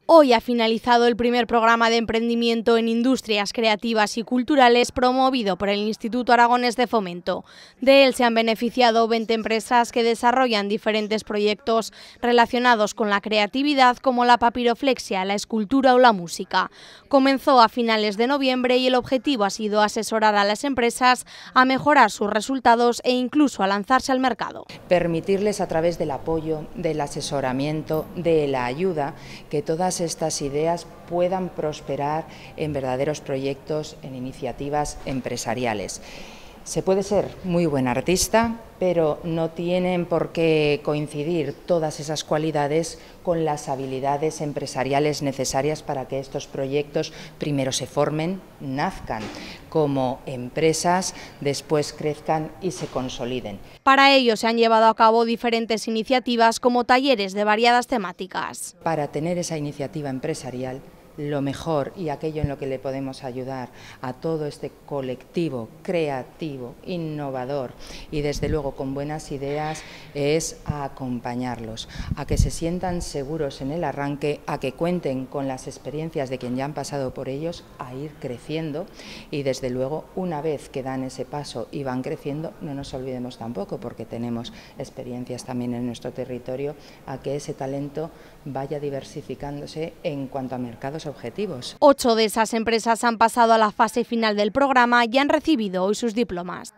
Hoy ha finalizado el primer programa de emprendimiento en industrias creativas y culturales promovido por el Instituto Aragonés de Fomento. De él se han beneficiado 20 empresas que desarrollan diferentes proyectos relacionados con la creatividad, como la papiroflexia, la escultura o la música. Comenzó a finales de noviembre y el objetivo ha sido asesorar a las empresas a mejorar sus resultados e incluso a lanzarse al mercado. Permitirles, a través del apoyo, del asesoramiento, de la ayuda, que todas estas ideas puedan prosperar en verdaderos proyectos, en iniciativas empresariales. Se puede ser muy buen artista, pero no tienen por qué coincidir todas esas cualidades con las habilidades empresariales necesarias para que estos proyectos primero se formen, nazcan como empresas, después crezcan y se consoliden. Para ello se han llevado a cabo diferentes iniciativas como talleres de variadas temáticas. Para tener esa iniciativa empresarial, lo mejor y aquello en lo que le podemos ayudar a todo este colectivo creativo, innovador y desde luego con buenas ideas es a acompañarlos, a que se sientan seguros en el arranque, a que cuenten con las experiencias de quien ya han pasado por ellos, a ir creciendo y desde luego una vez que dan ese paso y van creciendo, no nos olvidemos tampoco, porque tenemos experiencias también en nuestro territorio, a que ese talento vaya diversificándose en cuanto a mercados objetivos. 8 de esas empresas han pasado a la fase final del programa y han recibido hoy sus diplomas.